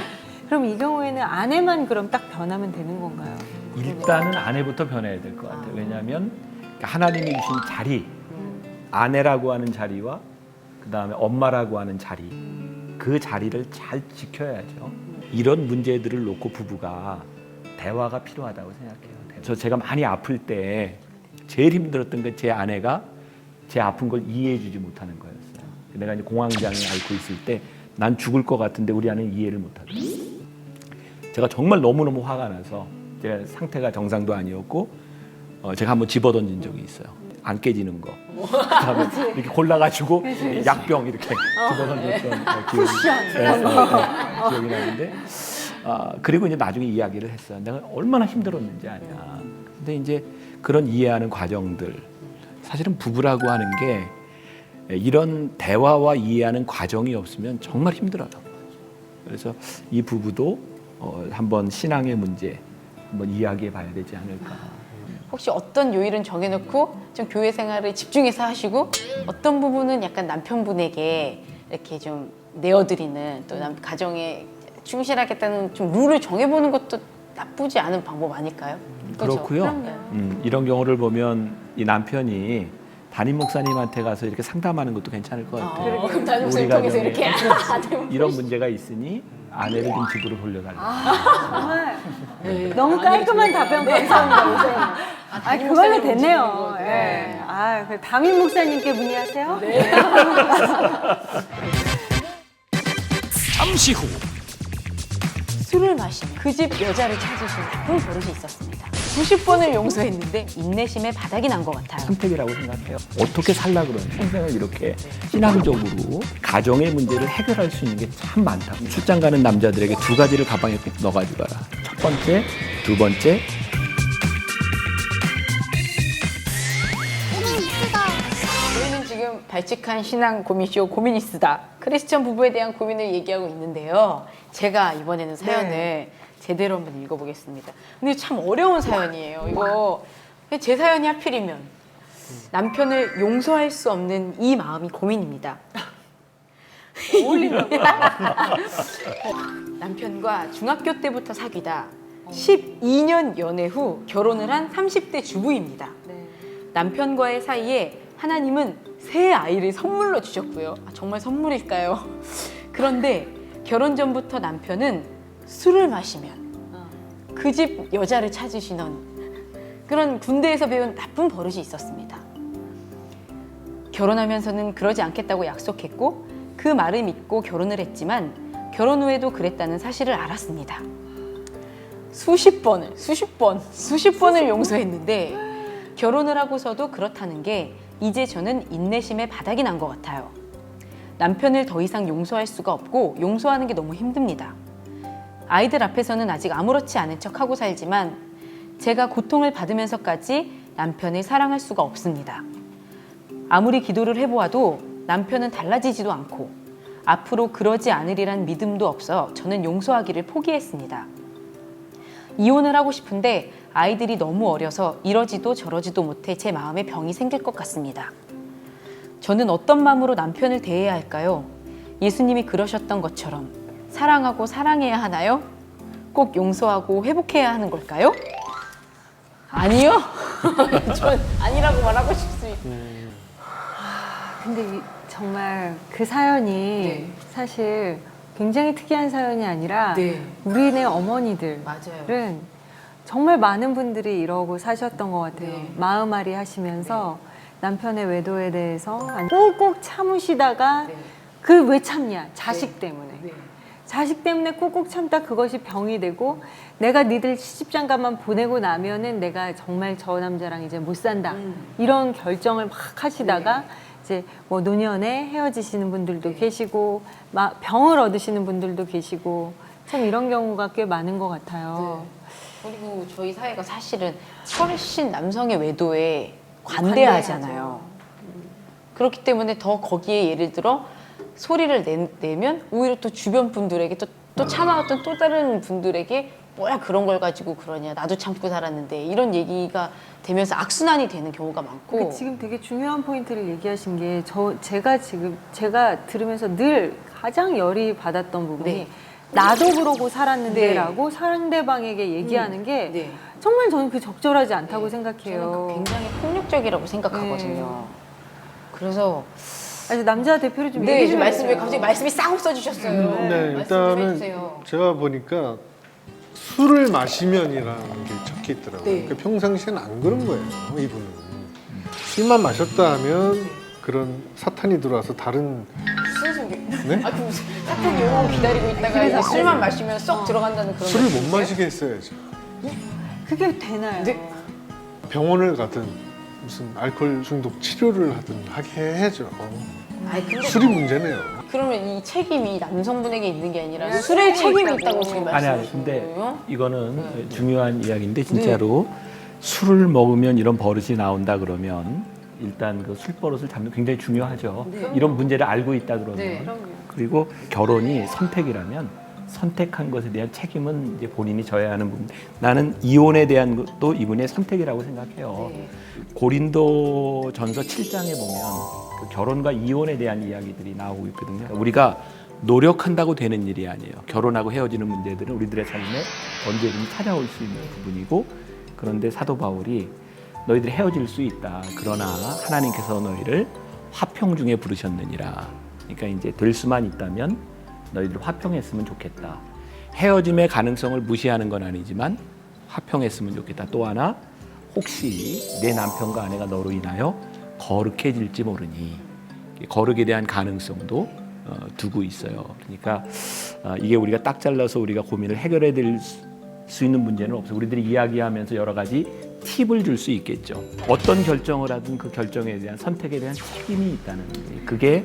그럼 이 경우에는 아내만 그럼 딱 변하면 되는 건가요? 일단은 아내부터 변해야 될 것 같아요. 왜냐하면 하나님이 주신 자리, 아내라고 하는 자리와 그 다음에 엄마라고 하는 자리, 그 자리를 잘 지켜야죠. 이런 문제들을 놓고 부부가 대화가 필요하다고 생각해요. 제가 많이 아플 때 제일 힘들었던 게 제 아내가 제 아픈 걸 이해해주지 못하는 거였어요. 내가 이제 공황장애 앓고 있을 때 난 죽을 것 같은데 우리 아내는 이해를 못하더라고요. 제가 정말 너무너무 화가 나서 제가 상태가 정상도 아니었고 제가 한번 집어던진 적이 있어요. 안 깨지는 거. 그다음에 이렇게 골라가지고 약병 이렇게 집어던졌던 기억이 나는데 그리고 이제 나중에 이야기를 했어요. 내가 얼마나 힘들었는지 아냐. 근데 이제 그런 이해하는 과정들, 사실은 부부라고 하는 게 이런 대화와 이해하는 과정이 없으면 정말 힘들어요. 그래서 이 부부도 한번 신앙의 문제 한번 이야기해 봐야 되지 않을까. 혹시 어떤 요일은 정해놓고 좀 교회 생활을 집중해서 하시고 어떤 부분은 약간 남편분에게 이렇게 좀 내어드리는 또 가정에 충실하겠다는 좀 룰을 정해보는 것도 나쁘지 않은 방법 아닐까요? 그렇죠? 그렇고요. 이런 경우를 보면 이 남편이 담임 목사님한테 가서 이렇게 상담하는 것도 괜찮을 것 같아요. 그럼 담임 목사님 우리 통해서 가정에 이렇게 이런 문제가 있으니 아내를 좀 집으로 돌려달라. 정말 너무 깔끔한 답변 감사합니다, 목사님. 그걸로 됐네요. 예. 그 담임 목사님께 문의하세요. 네. 잠시 후 술을 마시면 그 집 여자를 찾으신 나쁜 버릇이 있었습니다. 90번을 용서했는데 인내심의 바닥이 난 것 같아요. 선택이라고 생각해요. 어떻게 살라 그러는 평생을 이렇게 신앙적으로 가정의 문제를 해결할 수 있는 게 참 많다. 출장 가는 남자들에게 두 가지를 가방에 꼭 넣어가지고 가라. 첫 번째, 두 번째. 저희는 지금 발칙한 신앙 고민쇼 고민이스다. 크리스천 부부에 대한 고민을 얘기하고 있는데요. 제가 이번에는 사연을 제대로 한번 읽어보겠습니다. 근데 참 어려운 사연이에요. 이거 제 사연이 하필이면 남편을 용서할 수 없는 이 마음이 고민입니다. 어울리더라고요. 남편과 중학교 때부터 사귀다 12년 연애 후 결혼을 한 30대 주부입니다. 남편과의 사이에 하나님은 새 아이를 선물로 주셨고요. 정말 선물일까요? 그런데 결혼 전부터 남편은 술을 마시면 그 집 여자를 찾으시는 그런 군대에서 배운 나쁜 버릇이 있었습니다. 결혼하면서는 그러지 않겠다고 약속했고 그 말을 믿고 결혼을 했지만 결혼 후에도 그랬다는 사실을 알았습니다. 수십 번을 용서했는데 결혼을 하고서도 그렇다는 게 이제 저는 인내심의 바닥이 난 것 같아요. 남편을 더 이상 용서할 수가 없고 용서하는 게 너무 힘듭니다. 아이들 앞에서는 아직 아무렇지 않은 척하고 살지만 제가 고통을 받으면서까지 남편을 사랑할 수가 없습니다. 아무리 기도를 해보아도 남편은 달라지지도 않고 앞으로 그러지 않으리란 믿음도 없어 저는 용서하기를 포기했습니다. 이혼을 하고 싶은데 아이들이 너무 어려서 이러지도 저러지도 못해 제 마음에 병이 생길 것 같습니다. 저는 어떤 마음으로 남편을 대해야 할까요? 예수님이 그러셨던 것처럼 사랑하고 사랑해야 하나요? 꼭 용서하고 회복해야 하는 걸까요? 아니요. 전 아니라고 말하고 싶습니다. 근데 정말 그 사연이 사실 굉장히 특이한 사연이 아니라 우리네 어머니들은 맞아요. 정말 많은 분들이 이러고 사셨던 것 같아요. 네. 마음앓이 하시면서 남편의 외도에 대해서 꾹꾹 참으시다가 그 왜 참냐? 자식 때문에. 자식 때문에 꾹꾹 참다 그것이 병이 되고 내가 니들 시집장가만 보내고 나면은 내가 정말 저 남자랑 이제 못 산다. 이런 결정을 막 하시다가 이제 뭐 노년에 헤어지시는 분들도 계시고 병을 얻으시는 분들도 계시고 참 이런 경우가 꽤 많은 것 같아요. 그리고 저희 사회가 사실은 훨씬 남성의 외도에 관대하잖아요. 그렇기 때문에 더 거기에 예를 들어 소리를 내면 오히려 또 주변 분들에게 또 참아왔던 또 다른 분들에게 뭐야 그런 걸 가지고 그러냐 나도 참고 살았는데 이런 얘기가 되면서 악순환이 되는 경우가 많고 근데 지금 되게 중요한 포인트를 얘기하신 게 제가 들으면서 늘 가장 열이 받았던 부분이 나도 그러고 살았는데라고 상대방에게 얘기하는 게 정말 저는 그 적절하지 않다고 생각해요. 저는 그 굉장히 폭력적이라고 생각하거든요. 그래서 남자 대표를 좀 네, 얘기 좀 좀 말씀을 해주세요. 갑자기 말씀이 싹 없어지셨어요. 네, 말씀 좀 일단은 해주세요. 제가 보니까 술을 마시면이라는 게 적혀 있더라고요. 그러니까 평상시에는 안 그런 거예요, 이분은. 술만 마셨다 하면 그런 사탄이 들어와서 다른 무슨 소리? 네? 아, 그 무슨 사탄 영어 기다리고 있다가 이제 술만 마시면 쏙 들어간다는 그런 술을 못 말씀이세요? 마시게 했어야죠. 그게 되나요? 병원을 가든 무슨 알코올 중독 치료를 하든 하게 해야죠. 아니, 근데 술이 문제네요. 그러면 이 책임이 남성분에게 있는 게 아니라 술에 책임이 있다고 지금 아니 말씀하시는 근데 거예요? 이거는 중요한 이야기인데 진짜로 술을 먹으면 이런 버릇이 나온다 그러면 일단 그 술버릇을 잡는 게 굉장히 중요하죠. 이런 문제를 알고 있다 그러면. 네. 그리고 결혼이 선택이라면 선택한 것에 대한 책임은 이제 본인이 져야 하는 부분. 나는 이혼에 대한 것도 이분의 선택이라고 생각해요. 네. 고린도전서 7장에 보면 그 결혼과 이혼에 대한 이야기들이 나오고 있거든요. 우리가 노력한다고 되는 일이 아니에요. 결혼하고 헤어지는 문제들은 우리들의 삶에 언제든지 찾아올 수 있는 부분이고, 그런데 사도 바울이 너희들이 헤어질 수 있다. 그러나 하나님께서 너희를 화평 중에 부르셨느니라. 그러니까 이제 될 수만 있다면 너희들 화평했으면 좋겠다. 헤어짐의 가능성을 무시하는 건 아니지만 화평했으면 좋겠다. 또 하나, 혹시 내 남편과 아내가 너로 인하여 거룩해질지 모르니, 거룩에 대한 가능성도 두고 있어요. 그러니까 이게 우리가 딱 잘라서 우리가 고민을 해결해 드릴 수 있는 문제는 없어요. 우리들이 이야기하면서 여러 가지 팁을 줄 수 있겠죠. 어떤 결정을 하든 그 결정에 대한 선택에 대한 책임이 있다는 게, 그게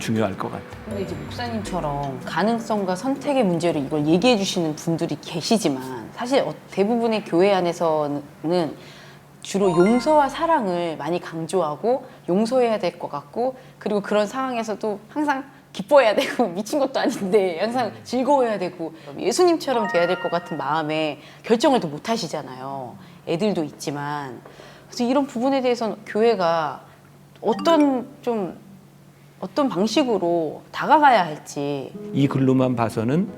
중요할 것 같아요. 근데 이제 목사님처럼 가능성과 선택의 문제로 이걸 얘기해 주시는 분들이 계시지만 사실 대부분의 교회 안에서는 주로 용서와 사랑을 많이 강조하고 용서해야 될 것 같고, 그리고 그런 상황에서도 항상 기뻐해야 되고 미친 것도 아닌데 항상 즐거워야 되고 예수님처럼 돼야 될 것 같은 마음에 결정을 또 못 하시잖아요. 애들도 있지만. 그래서 이런 부분에 대해서는 교회가 어떤 방식으로 다가가야 할지. 이 글로만 봐서는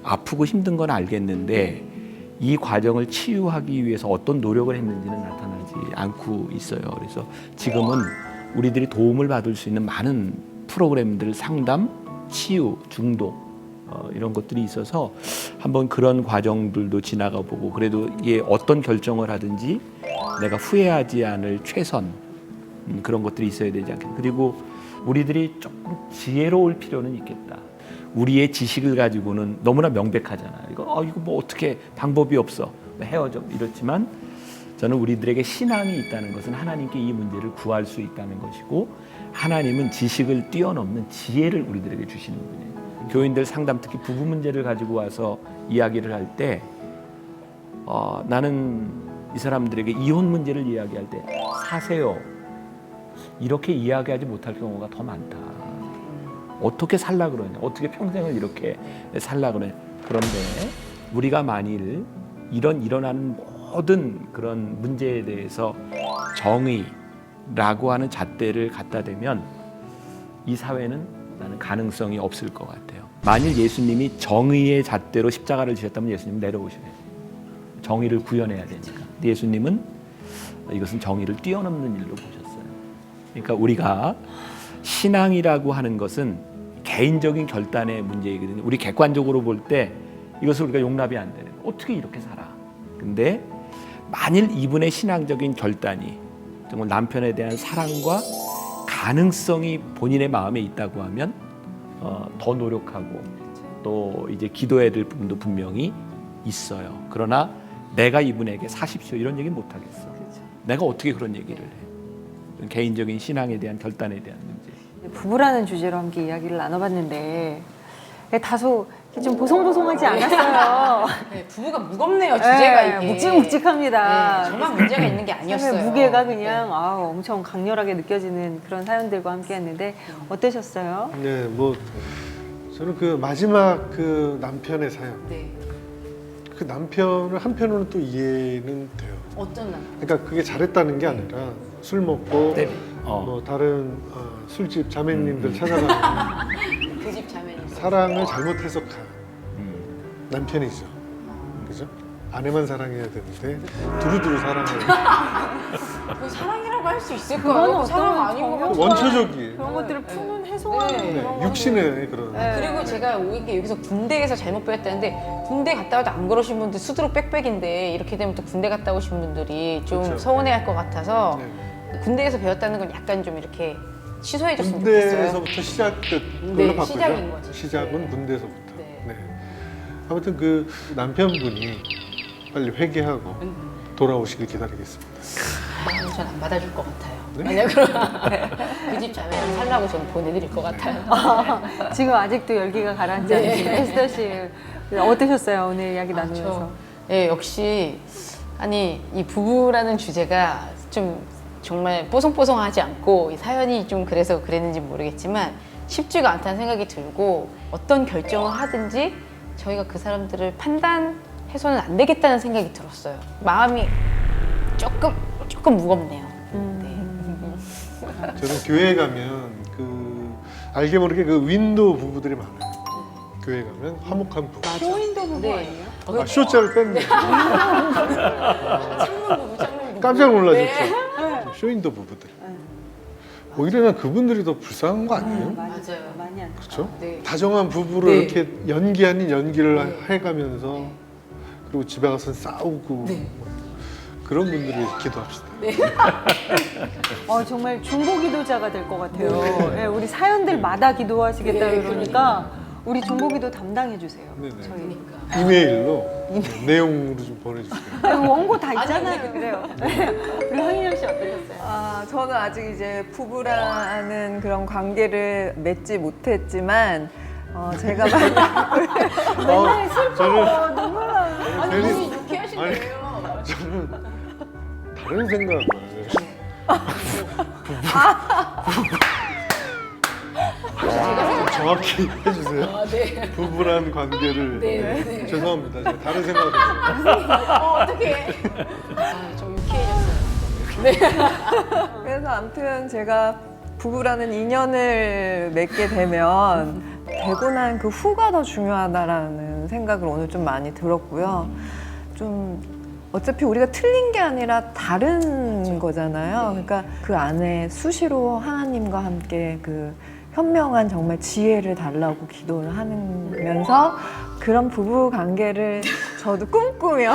아프고 힘든 건 알겠는데 이 과정을 치유하기 위해서 어떤 노력을 했는지는 나타나지 않고 있어요. 그래서 지금은 우리들이 도움을 받을 수 있는 많은 프로그램들, 상담, 치유, 중독 이런 것들이 있어서 한번 그런 과정들도 지나가 보고, 그래도 이게 어떤 결정을 하든지 내가 후회하지 않을 최선, 그런 것들이 있어야 되지 않겠나. 그리고 우리들이 조금 지혜로울 필요는 있겠다. 우리의 지식을 가지고는 너무나 명백하잖아요. 이거 뭐 어떻게 방법이 없어, 헤어져, 이렇지만 저는 우리들에게 신앙이 있다는 것은 하나님께 이 문제를 구할 수 있다는 것이고, 하나님은 지식을 뛰어넘는 지혜를 우리들에게 주시는 분이에요. 교인들 상담, 특히 부부 문제를 가지고 와서 이야기를 할 때 나는 이 사람들에게 이혼 문제를 이야기할 때 사세요, 이렇게 이야기하지 못할 경우가 더 많다. 어떻게 살라 그러냐, 어떻게 평생을 이렇게 살라 그러냐. 그런데 우리가 만일 일어나는 모든 그런 문제에 대해서 정의라고 하는 잣대를 갖다 대면 이 사회는 나는 가능성이 없을 것 같아요. 만일 예수님이 정의의 잣대로 십자가를 지셨다면 예수님은 내려오셔야 돼요. 정의를 구현해야 되니까. 근데 예수님은 이것은 정의를 뛰어넘는 일로 보셨어요. 그러니까 우리가 신앙이라고 하는 것은 개인적인 결단의 문제이거든요. 우리 객관적으로 볼 때 이것을 우리가 용납이 안 되는, 어떻게 이렇게 살아. 근데 만일 이분의 신앙적인 결단이 정말 남편에 대한 사랑과 가능성이 본인의 마음에 있다고 하면 더 노력하고 또 이제 기도해야 될 부분도 분명히 있어요. 그러나 내가 이분에게 사십시오 이런 얘기 못 하겠어. 내가 어떻게 그런 얘기를 해. 개인적인 신앙에 대한 결단에 대한 문제. 부부라는 주제로 함께 이야기를 나눠봤는데 다소 좀 보송보송하지 않았어요. 네, 부부가 무겁네요, 주제가 네, 이게. 묵직묵직합니다. 네, 정말 문제가 있는 게 아니었어요. 삶의 무게가 그냥 엄청 강렬하게 느껴지는 그런 사연들과 함께했는데 어떠셨어요? 네, 뭐 저는 그 마지막 그 남편의 사연, 네. 그 남편을 한편으로는 또 이해는 돼요. 어떤 남? 그러니까 그게 잘했다는 게 아니라 술 먹고 네. 뭐 다른 술집 자매님들 찾아가는 그 집 자매님. 사랑을 잘못 해석한 남편이죠. 그죠? 아내만 사랑해야 되는데 두루두루 사랑을 그 사랑이라고 할 수 있을까요? 그건 그 사랑 어떤 아닌 것 정형- 같아요. 원초적인 그런 것들을 푸는 해소하는 네. 그런 육신의 그런 그리고 제가 오히려 여기서 군대에서 잘못 배웠다는데, 군대 갔다 와도 안 그러신 분들 수두룩 빽빽인데 이렇게 되면 또 군대 갔다 오신 분들이 좀 그렇죠. 서운해할 것 같아서 네. 군대에서 배웠다는 건 약간 좀 이렇게 취소해줬으면 좋겠어요. 군대에서부터 시작된 네, 걸로 바꾸죠. 시작인 거지. 시작은 네. 군대에서부터. 네. 네. 아무튼 그 남편분이 빨리 회개하고 돌아오시길 기다리겠습니다. 전 안 받아줄 것 같아요. 네? 만약 그 집 자매랑 살라고 저는 보내드릴 것 같아요. 지금 아직도 열기가 가라앉지 네. 않으신 에스더 씨 어떠셨어요? 오늘 이야기 나누면서. 네, 역시 아니 이 부부라는 주제가 좀 정말 뽀송뽀송하지 않고 이 사연이 좀 그래서 그랬는지 모르겠지만 쉽지가 않다는 생각이 들고 어떤 결정을 하든지 저희가 그 사람들을 판단해서는 안 되겠다는 생각이 들었어요. 마음이 조금 무겁네요. 저는 교회에 가면 알게 모르게 윈도우 부부들이 많아요. 교회 가면 화목한 부부. 쇼윈도 부부 네. 아니에요? 쇼자를 뺐네. 창문 부부. 깜짝 놀라셨죠? 쇼윈도 부부들. 오히려 난 그분들이 더 불쌍한 거 아니에요? 맞아요. 많이 안 그렇죠? 네. 다정한 부부를 네. 이렇게 연기 아닌 연기를 네. 해가면서 네. 그리고 집에 가서 싸우고 네. 그런 분들이 기도합시다. 정말 중보 기도자가 될 것 같아요. 네, 우리 사연들마다 기도하시겠다 네, 그러니까 우리 중보 기도 담당해 주세요. 네네. 저희 이메일로 내용으로 좀 보내주세요. 원고 다 있잖아요. 아니, 그래요. 우리 황인영 씨 어떠셨어요? 저는 아직 이제 부부라는 그런 관계를 맺지 못했지만 제가 맨날 슬퍼 눈물 나요. 아니 괜히- 너무 유쾌하신 아니. 거예요. 저는 다른 생각을 좀 정확히 해주세요. 네. 부부란 관계를 네. 죄송합니다. 제가 다른 생각을 했어요. 어떡해. 좀 유쾌해졌어요. 그래서 아무튼 제가 부부라는 인연을 맺게 되면 되고 난 그 후가 더 중요하다라는 생각을 오늘 좀 많이 들었고요. 좀 어차피 우리가 틀린 게 아니라 다른 거잖아요. 그러니까 그 안에 수시로 하나님과 함께 그 현명한 정말 지혜를 달라고 기도를 하면서 그런 부부 관계를 저도 꿈꾸며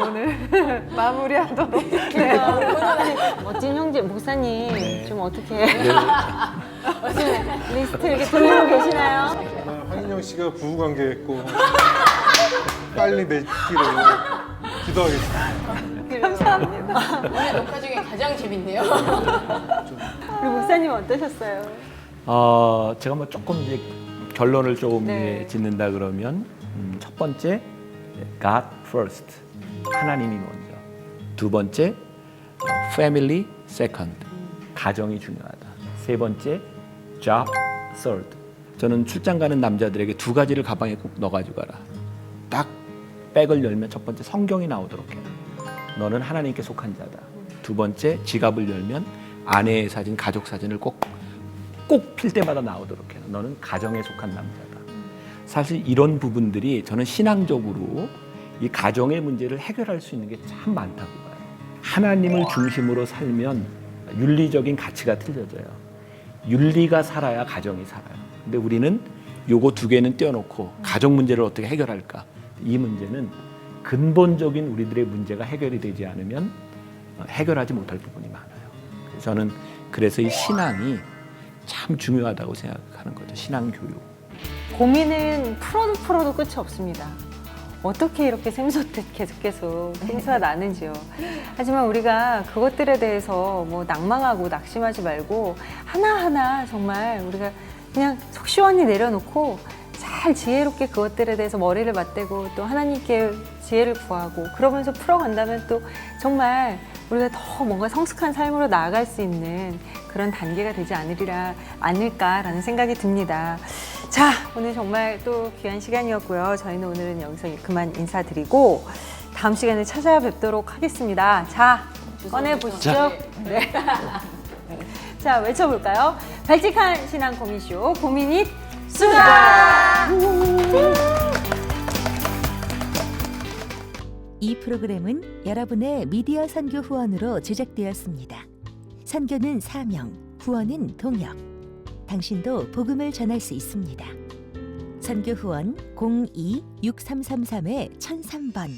오늘 마무리하도록. 네. 멋진 형제 목사님 네. 좀 어떻게 리스트 이렇게 돌리고 계시나요? 정말 황인영 씨가 부부 관계했고 빨리 맺기를 기도하겠습니다. 감사합니다. 오늘 녹화 중에 가장 재밌네요. 우리 목사님 어떠셨어요? 제가 뭐 조금 이제 결론을 조금 네. 이제 짓는다 그러면 첫 번째 God first, 하나님이 먼저. 두 번째 family second, 가정이 중요하다. 세 번째 job third. 저는 출장 가는 남자들에게 두 가지를 가방에 꼭 넣어가지고 가라. 딱 백을 열면 첫 번째 성경이 나오도록 해. 너는 하나님께 속한 자다. 두 번째 지갑을 열면 아내의 사진, 가족 사진을 꼭 필 때마다 나오도록 해요. 너는 가정에 속한 남자다. 사실 이런 부분들이 저는 신앙적으로 이 가정의 문제를 해결할 수 있는 게 참 많다고 봐요. 하나님을 중심으로 살면 윤리적인 가치가 틀려져요. 윤리가 살아야 가정이 살아요. 근데 우리는 요거 두 개는 떼어놓고 가정 문제를 어떻게 해결할까? 이 문제는 근본적인 우리들의 문제가 해결이 되지 않으면 해결하지 못할 부분이 많아요. 저는 그래서 이 신앙이 참 중요하다고 생각하는 거죠. 신앙 교육. 고민은 풀어도 끝이 없습니다. 어떻게 이렇게 샘솟듯 계속 생수가 나는지요. 하지만 우리가 그것들에 대해서 뭐 낭망하고 낙심하지 말고 하나하나 정말 우리가 그냥 속 시원히 내려놓고 잘 지혜롭게 그것들에 대해서 머리를 맞대고 또 하나님께 지혜를 구하고 그러면서 풀어간다면 또 정말 우리가 더 뭔가 성숙한 삶으로 나아갈 수 있는 그런 단계가 되지 않을까라는 생각이 듭니다. 자, 오늘 정말 또 귀한 시간이었고요. 저희는 오늘은 여기서 그만 인사드리고 다음 시간에 찾아뵙도록 하겠습니다. 자, 꺼내보시죠. 네. 자, 외쳐볼까요? 발칙한 신앙 고민쇼 고민잇 수다! 이 프로그램은 여러분의 미디어 선교 후원으로 제작되었습니다. 선교는 사명, 후원은 동역. 당신도 복음을 전할 수 있습니다. 선교 후원 02-6333-1003번